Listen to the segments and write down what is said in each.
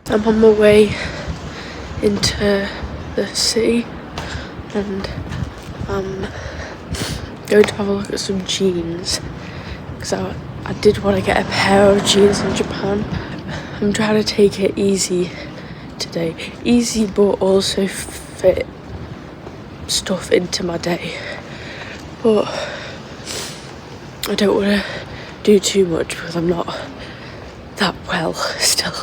I'm on my way into the city and I'm going to have a look at some jeans because I did want to get a pair of jeans in Japan. I'm trying to take it easy today. Easy but also fit stuff into my day. But I don't want to do too much because I'm not that well still.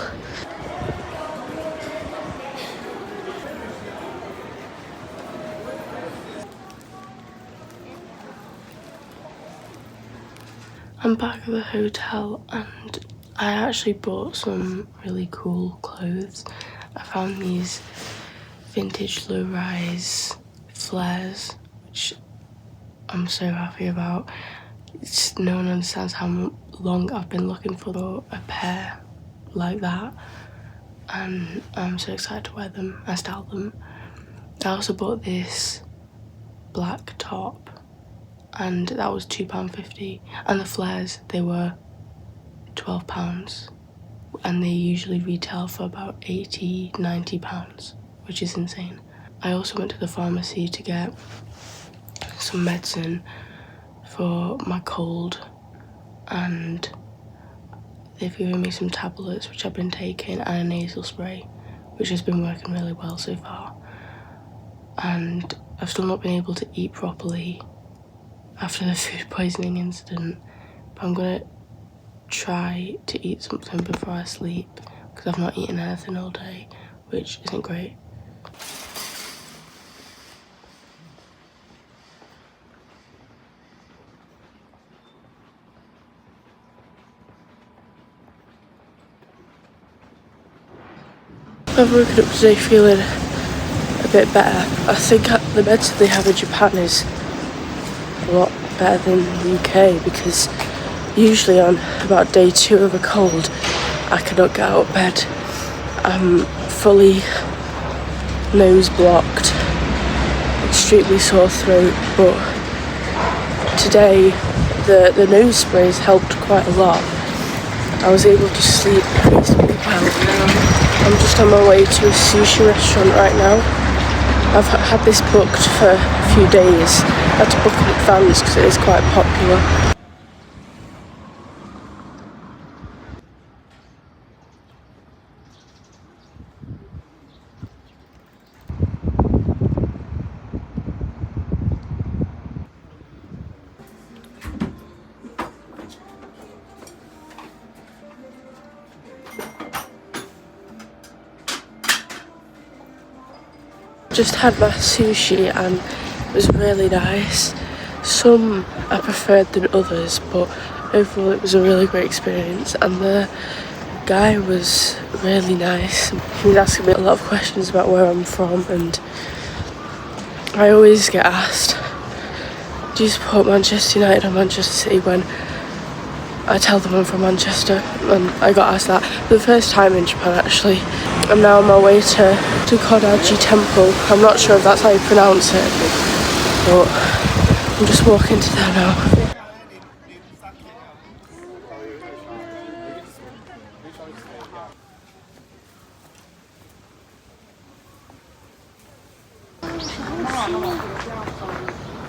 I'm back at the hotel and I actually bought some really cool clothes. I found these vintage low-rise flares, which I'm so happy about. No one understands how long I've been looking for a pair like that, and I'm so excited to wear them and style them. I also bought this black top and that was £2.50, and the flares, they were £12 and they usually retail for about £80–90, which is insane. I also went to the pharmacy to get some medicine for my cold and they've given me some tablets which I've been taking and a nasal spray which has been working really well so far. And I've still not been able to eat properly after the food poisoning incident, but I'm gonna try to eat something before I sleep because I've not eaten anything all day, which isn't great. I've woken up today feeling a bit better. I think the medicine they have in Japan is a lot better than the UK because usually on about day 2 of a cold I cannot get out of bed. I'm fully nose blocked, extremely sore throat, but today the nose sprays helped quite a lot. I was able to sleep reasonably well. I'm just on my way to a sushi restaurant right now. I've had this booked for a few days. I had to book in advance because it is quite popular. Just had my sushi and it was really nice. Some I preferred than others, but overall it was a really great experience and the guy was really nice. He was asking me a lot of questions about where I'm from and I always get asked, do you support Manchester United or Manchester City, when I tell them I'm from Manchester, and I got asked that for the first time in Japan actually. I'm now on my way to Kodaji Temple. I'm not sure if that's how you pronounce it, but I'm just walking to there now.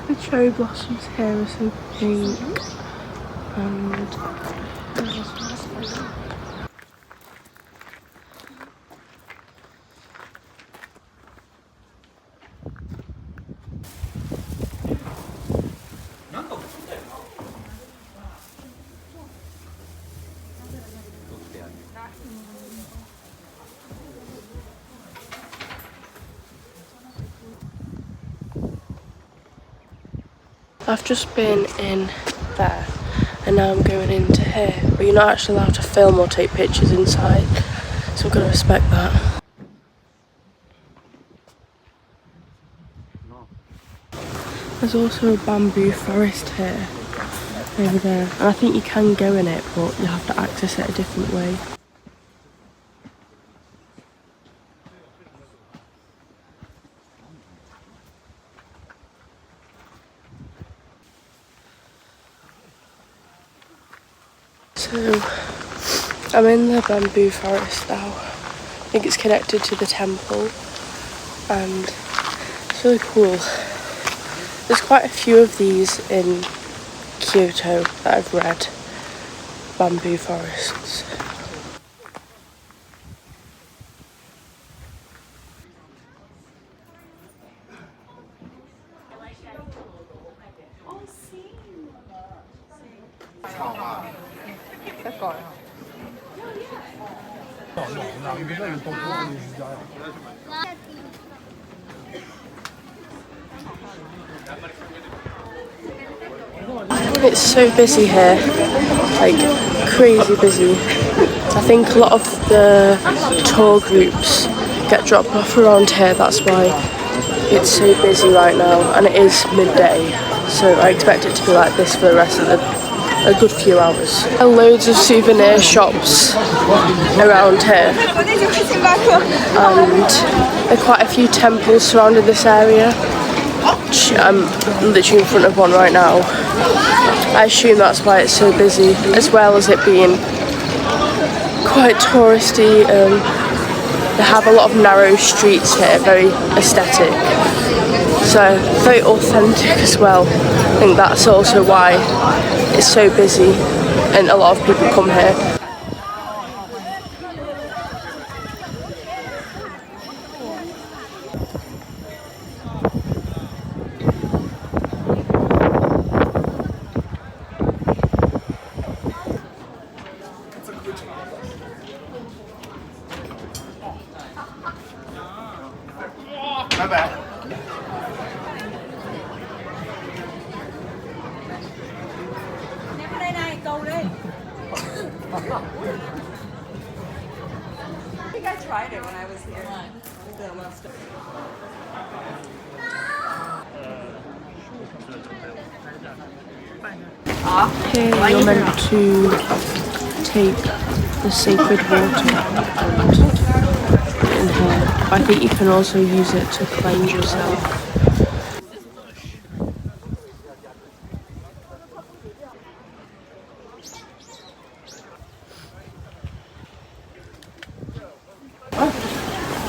The cherry blossoms here are so pink and I've just been in there and now I'm going into here, but you're not actually allowed to film or take pictures inside, so I'm going to respect that. There's also a bamboo forest here, over there, and I think you can go in it, but you have to access it a different way. So I'm in the bamboo forest now. think it's connected to the temple, and it's really cool. There's quite a few of these in Kyoto that I've read, bamboo forests. It's so busy here, like crazy busy. I think a lot of the tour groups get dropped off around here, that's why it's so busy right now, and it is midday, so I expect it to be like this for the rest of a good few hours. There are loads of souvenir shops around here, and there are quite a few temples surrounding this area. I'm literally in front of one right now. I assume that's why it's so busy, as well as it being quite touristy. They have a lot of narrow streets here, very aesthetic, so very authentic as well. I think that's also why it's so busy and a lot of people come here. I think I tried it when I was here. Here you're meant to take the sacred water and put it in here. But I think you can also use it to cleanse yourself.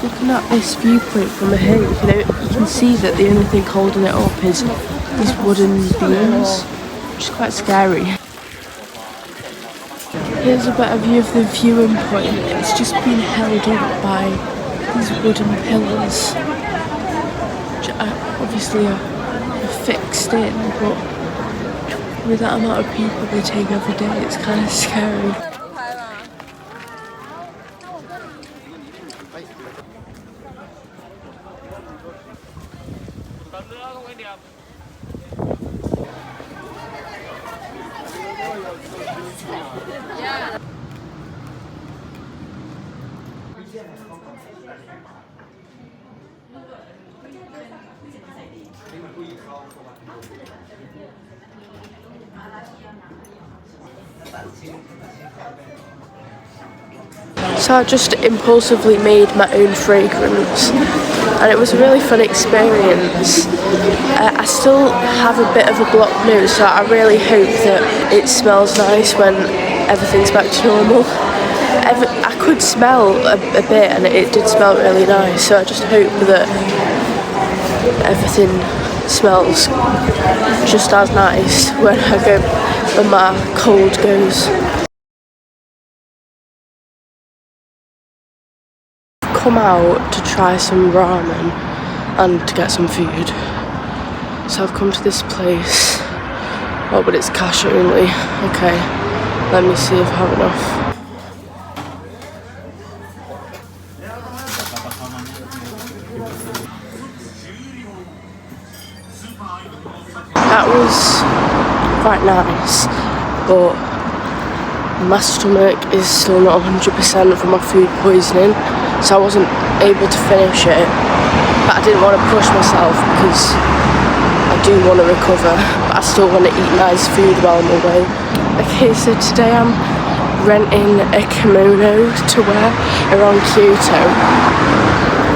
Looking at this viewpoint from here, you can see that the only thing holding it up is these wooden beams, which is quite scary. Here's a better view of the viewing point. It's just been held up by these wooden pillars, which obviously are fixed in, but with that amount of people they take every day, it's kind of scary. So I just impulsively made my own fragrance, and it was a really fun experience. I still have a bit of a blocked nose, so I really hope that it smells nice when everything's back to normal. I could smell a bit, and it did smell really nice, so I just hope that everything smells just as nice when my cold goes. Come out to try some ramen and to get some food, so I've come to this place. Oh, but it's cash only. Okay, let me see if I have enough. That was quite nice, but my stomach is still not 100% from my food poisoning, so I wasn't able to finish it. But I didn't want to push myself because I do want to recover, but I still want to eat nice food while I'm away. Okay, so today I'm renting a kimono to wear around Kyoto,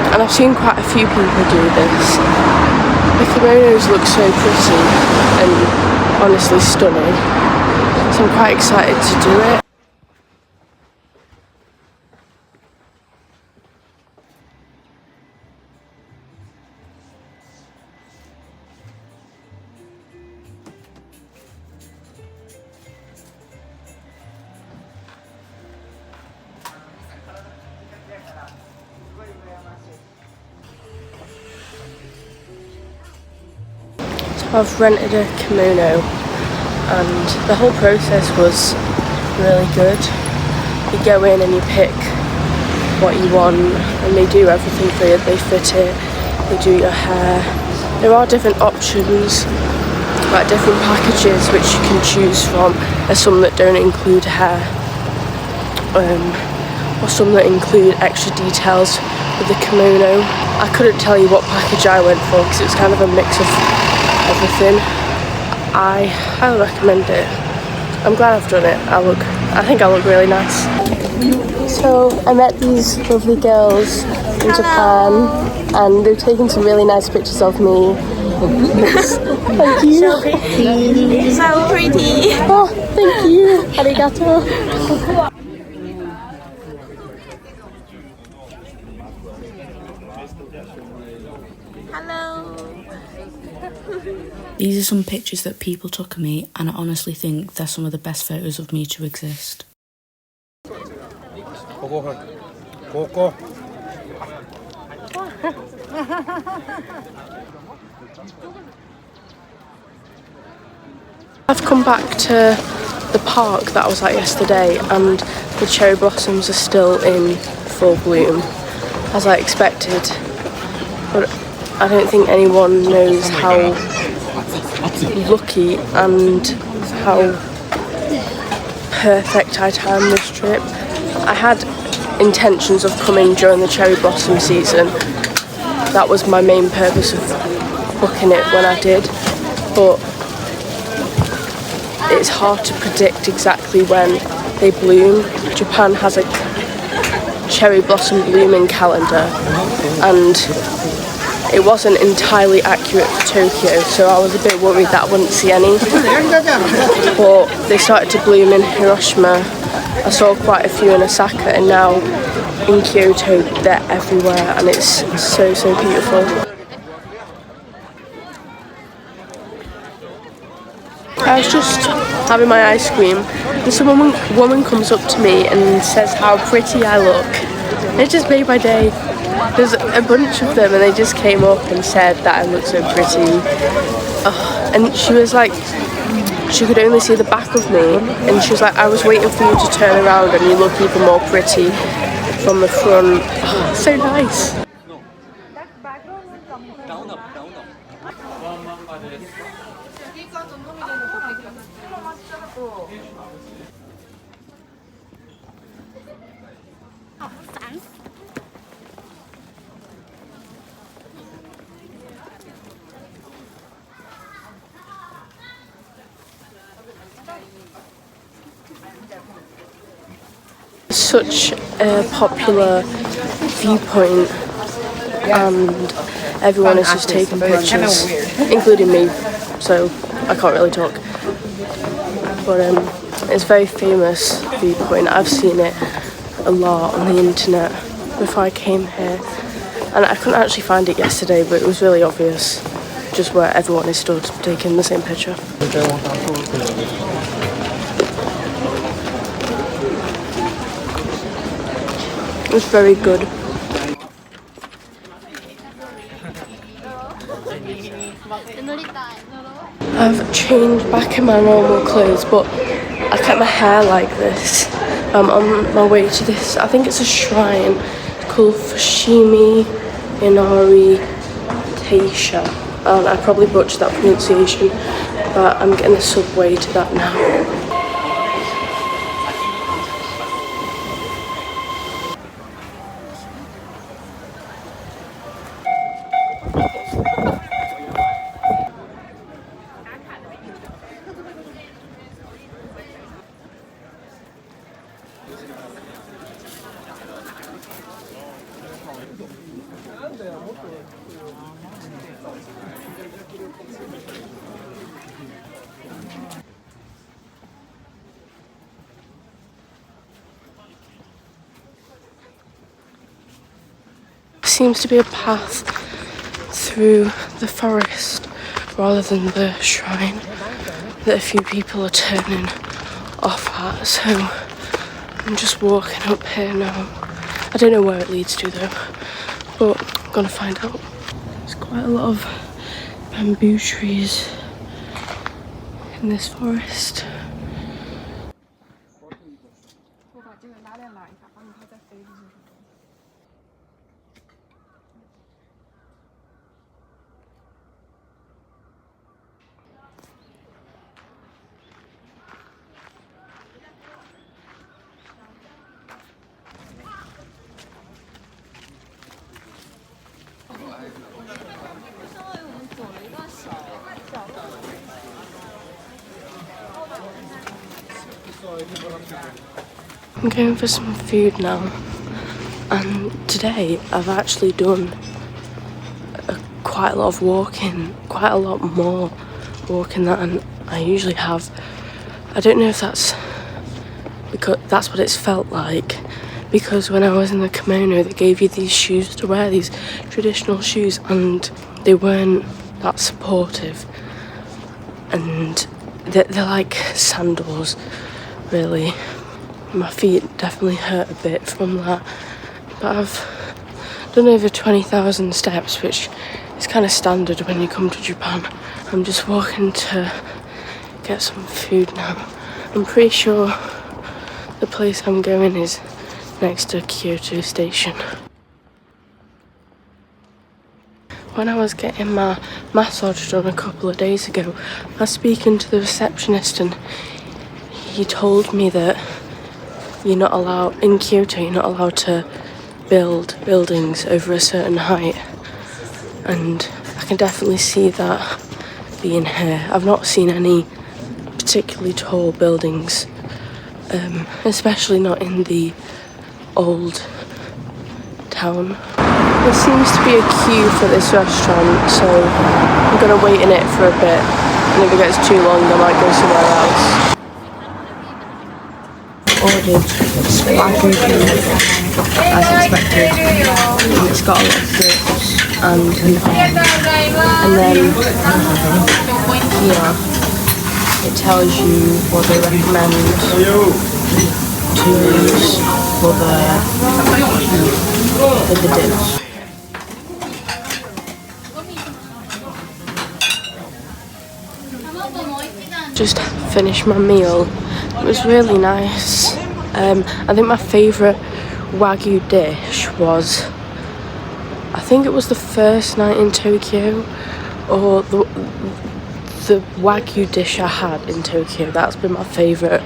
and I've seen quite a few people do this. The kimonos look so pretty and honestly stunning, so I'm quite excited to do it. I've rented a kimono and the whole process was really good. You go in and you pick what you want and they do everything for you. They fit it, they do your hair. There are different options, like different packages which you can choose from. There's some that don't include hair, or some that include extra details with the kimono. I couldn't tell you what package I went for because it was kind of a mix of everything. I highly recommend it. I'm glad I've done it. I think I look really nice. So I met these lovely girls in Japan and they've taken some really nice pictures of me. Thank you. So pretty. So pretty. Oh, thank you. Arigato. Hello. These are some pictures that people took of me, and I honestly think they're some of the best photos of me to exist. I've come back to the park that I was at yesterday and the cherry blossoms are still in full bloom, as I expected. But I don't think anyone knows how lucky and how perfect I timed this trip. I had intentions of coming during the cherry blossom season. That was my main purpose of booking it when I did, but it's hard to predict exactly when they bloom. Japan has a cherry blossom blooming calendar and it wasn't entirely accurate for Tokyo, so I was a bit worried that I wouldn't see any. But they started to bloom in Hiroshima. I saw quite a few in Osaka, and now in Kyoto they're everywhere and it's so beautiful. I was just having my ice cream and some woman comes up to me and says how pretty I look. It just made my day. There's a bunch of them and they just came up and said that I look so pretty. Oh, and she was like, she could only see the back of me and she was like, I was waiting for you to turn around and you look even more pretty from the front. Oh, so nice. Such a popular viewpoint and everyone is just taking pictures, including me, so I can't really talk. But it's a very famous viewpoint. I've seen it a lot on the internet before I came here, and I couldn't actually find it yesterday, but it was really obvious just where everyone is stood taking the same picture. It was very good. I've changed back in my normal clothes, but I kept my hair like this. I'm on my way to this, I think it's a shrine called Fushimi Inari Taisha. And I probably butchered that pronunciation, but I'm getting the subway to that now. Seems to be a path through the forest rather than the shrine that a few people are turning off at, so I'm just walking up here now. I don't know where it leads to though, but I'm gonna find out. There's quite a lot of bamboo trees in this forest. I'm going for some food now, and today I've actually done quite a lot of walking, quite a lot more walking than I usually have. I don't know if that's because that's what it's felt like, because when I was in the kimono they gave you these shoes to wear, these traditional shoes, and they weren't that supportive, and they're like sandals really. My feet definitely hurt a bit from that, but I've done over 20,000 steps, which is kind of standard when you come to Japan. I'm just walking to get some food now. I'm pretty sure the place I'm going is next to Kyoto station. When I was getting my massage done a couple of days ago, I was speaking to the receptionist and he told me that you're not allowed, in Kyoto, you're not allowed to build buildings over a certain height. And I can definitely see that being here. I've not seen any particularly tall buildings, especially not in the old town. There seems to be a queue for this restaurant, so I'm gonna wait in it for a bit, and if it gets too long I might go somewhere else. Ordered wagyu beef as expected, and it's got a lot of dips and then here it tells you what they recommend to use for the dips. Just finished my meal. It was really nice. I think my favourite wagyu dish was, I think it was the first night in Tokyo, or the wagyu dish I had in Tokyo. That's been my favourite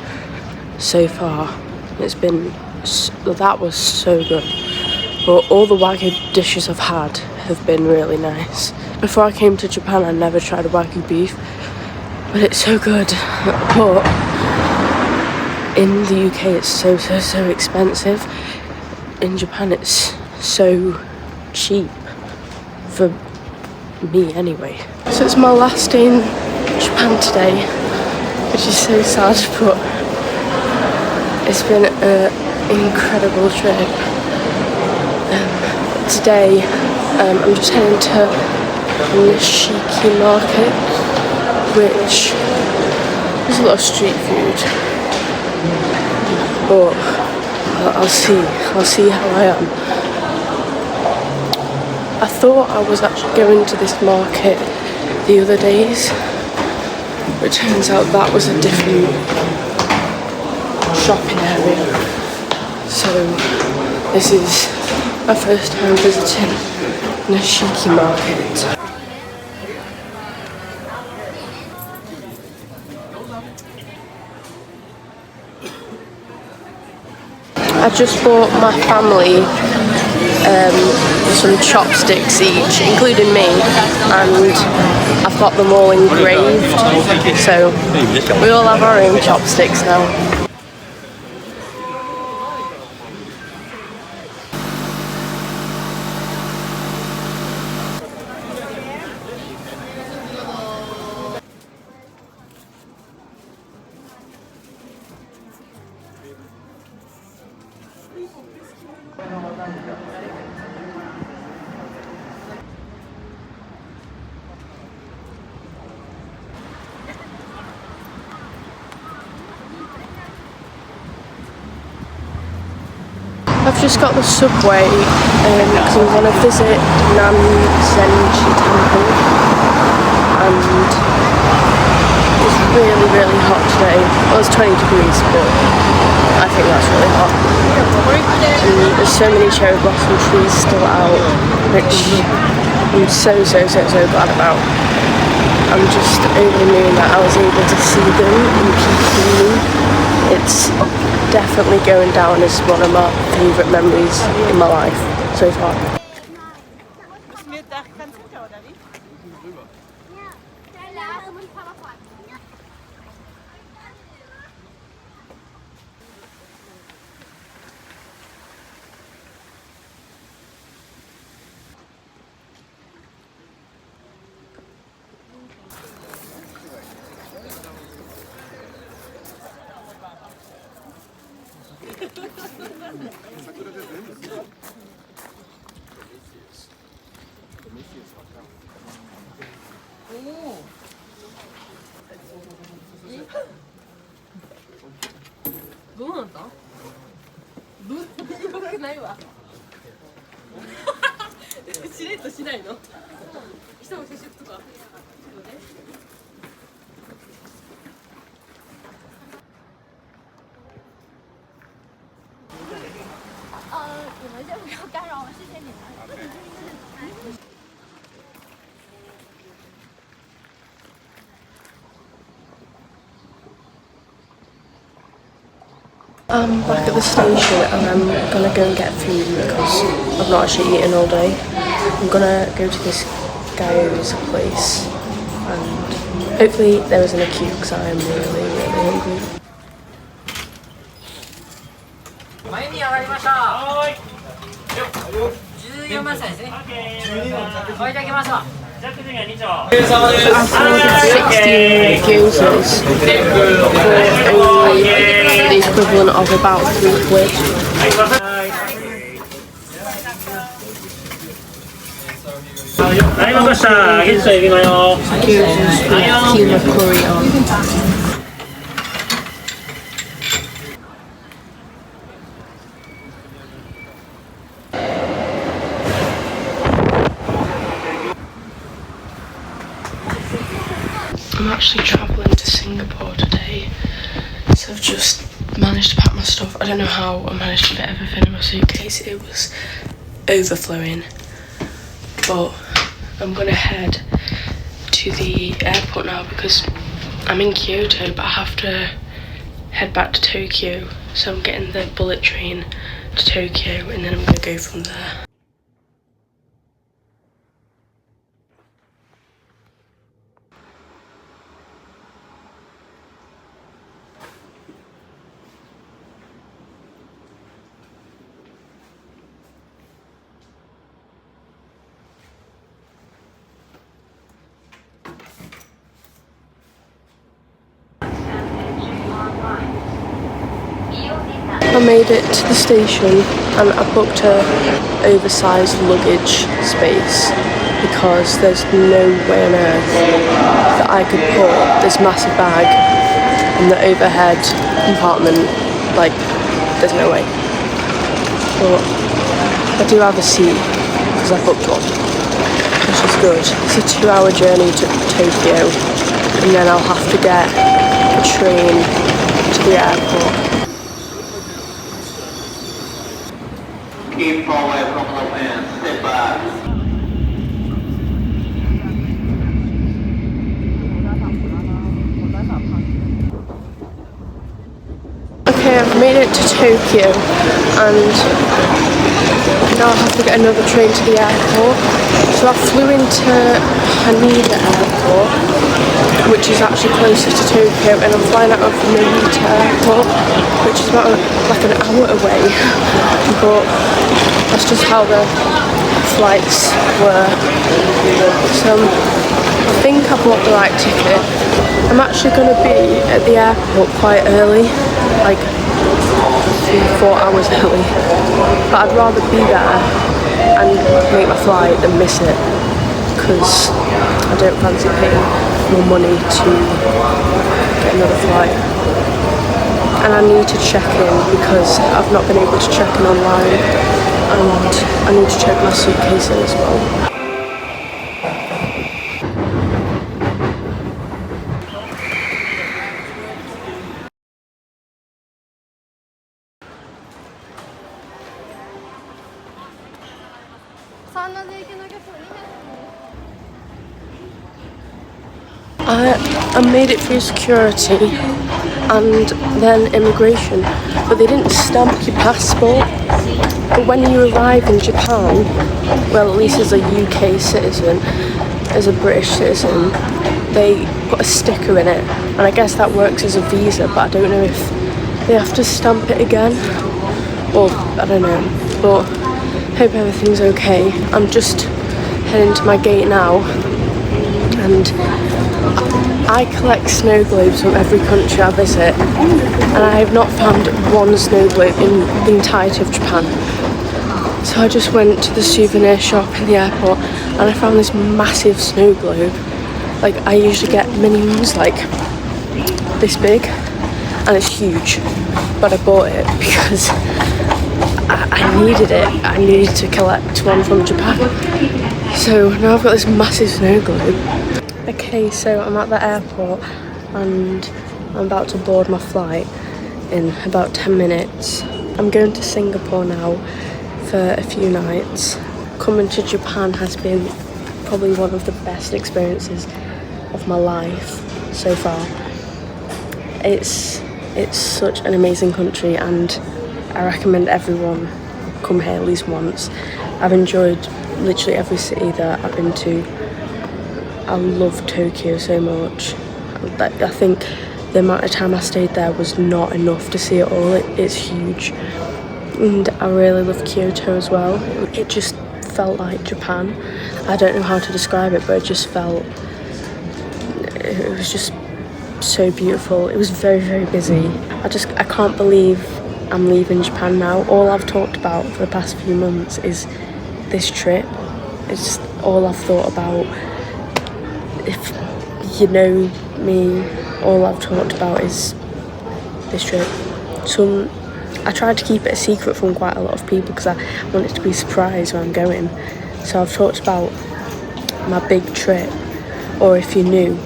so far. That was so good. But all the wagyu dishes I've had have been really nice. Before I came to Japan I never tried a wagyu beef, but it's so good. But in the UK it's so expensive. In Japan it's so cheap, for me anyway. So it's my last day in Japan today, which is so sad, but it's been an incredible trip. Today I'm just heading to Nishiki Market, which is a lot of street food, but I'll see how I am. I thought I was actually going to this market the other days, but it turns out that was a different shopping area. So this is my first time visiting Nishiki Market. I just bought my family some chopsticks each, including me, and I've got them all engraved, so we all have our own chopsticks now. I've just got the subway because I'm going to visit Nanzenji Temple, and it's really it's 20 degrees, but I think that's really hot. And there's so many cherry blossom trees still out, which I'm so glad about. I'm just over the moon that I was able to see them in Kyoto. It's definitely going down as one of my favourite memories in my life so far. I'm back at the station and I'm gonna go and get food because I've not actually eaten all day. I'm gonna go to this guy's place and hopefully there isn't a queue because I'm really hungry. I've ordered 16 gyozas for only the equivalent of about £3. Gyozas with keema curry on. I'm actually travelling to Singapore today, so I've just managed to pack my stuff. I don't know how I managed to fit everything in my suitcase, it was overflowing, but I'm gonna head to the airport now because I'm in Kyoto but I have to head back to Tokyo, so I'm getting the bullet train to Tokyo and then I'm gonna go from there. I made it to the station and I booked a oversized luggage space because there's no way on earth that I could put this massive bag in the overhead compartment. Like, there's no way. But I do have a seat because I booked one, which is good. It's a 2-hour journey to Tokyo and then I'll have to get a train to the airport. Keep away from the wind, step back. Okay, I've made it to Tokyo and now I have to get another train to the airport. So I flew into Haneda Airport, which is actually closer to Tokyo, and I'm flying out of Narita Airport, which is about like an hour away. But that's just how the flights were. So I think I bought the right ticket. I'm actually going to be at the airport quite early, like 3-4 hours early, but I'd rather be there and make my flight than miss it because I don't fancy paying more money to get another flight. And I need to check in because I've not been able to check in online, and I need to check my suitcase in as well. I made it through security and then immigration, but they didn't stamp your passport. But when you arrive in Japan, well, at least as a UK citizen, as a British citizen, they put a sticker in it, and I guess that works as a visa, but I don't know if they have to stamp it again, or I don't know, but hope everything's okay. I'm just heading to my gate now, and I collect snow globes from every country I visit, and I have not found one snow globe in the entirety of Japan. So I just went to the souvenir shop in the airport and I found this massive snow globe. Like, I usually get mini ones like this big, and it's huge, but I bought it because I needed it. I needed to collect one from Japan. So now I've got this massive snow globe. Okay, so I'm at the airport and I'm about to board my flight in about 10 minutes. I'm going to Singapore now for a few nights. Coming to Japan has been probably one of the best experiences of my life so far. It's such an amazing country, and I recommend everyone come here at least once. I've enjoyed literally every city that I've been to. I love Tokyo so much. I think the amount of time I stayed there was not enough to see it all. It's huge. And I really love Kyoto as well. It just felt like Japan. I don't know how to describe it, but it was just so beautiful. It was very, very busy. I can't believe I'm leaving Japan now. All I've talked about for the past few months is this trip. It's all I've thought about. If you know me, all I've talked about is this trip. I tried to keep it a secret from quite a lot of people because I wanted to be surprised where I'm going. So I've talked about my big trip, or if you knew,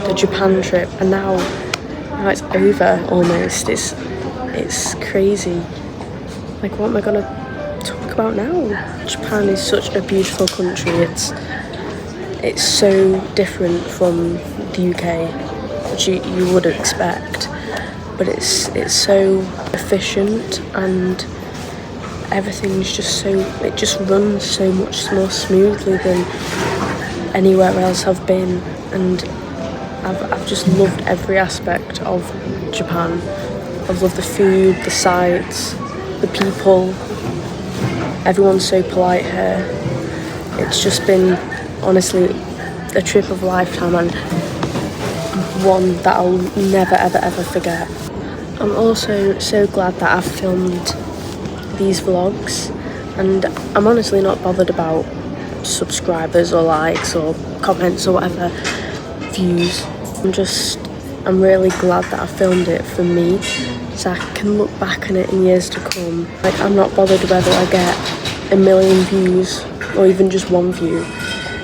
the Japan trip, and now it's over almost. It's crazy. Like, what am I gonna talk about now? Japan is such a beautiful country. It's so different from the UK, which you would expect, but it's so efficient, and everything's just it just runs so much more smoothly than anywhere else I've been, and I've just loved every aspect of Japan. I've loved the food, the sights, the people. Everyone's so polite here. It's just been, honestly, a trip of a lifetime, and one that I'll never ever ever forget. I'm also so glad that I've filmed these vlogs, and I'm honestly not bothered about subscribers or likes or comments or whatever, views. I'm really glad that I filmed it for me, so I can look back on it in years to come. Like, I'm not bothered whether I get 1 million views or even just 1 view,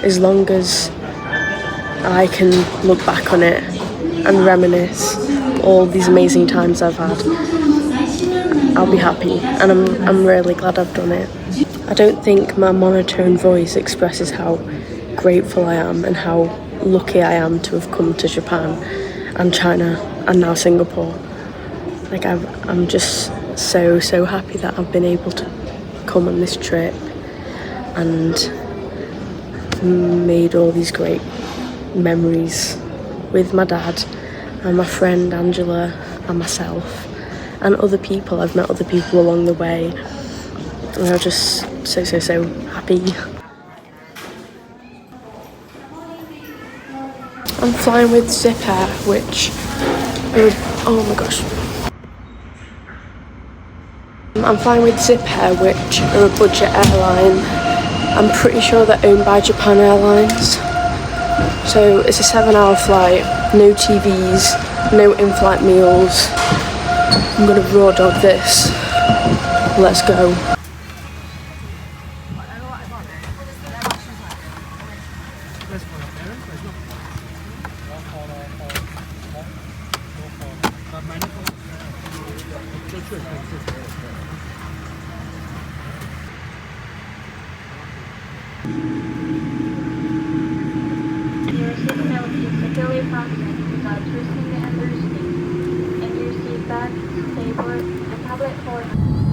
as long as I can look back on it and reminisce all these amazing times I've had. I'll be happy, and I'm really glad I've done it. I don't think my monotone voice expresses how grateful I am and how lucky I am to have come to Japan and China and now Singapore. Like, I'm just so happy that I've been able to come on this trip and made all these great memories with my dad and my friend Angela and myself and other people. I've met other people along the way, and I'm just so happy. I'm flying with Zip Air, which oh my gosh. I'm flying with Zip Air, which are a budget airline. I'm pretty sure they're owned by Japan Airlines. So it's a 7-hour flight, no TVs, no in-flight meals. I'm gonna raw dog this. Let's go. twisting the embers in your seat back, stay put, the tablet for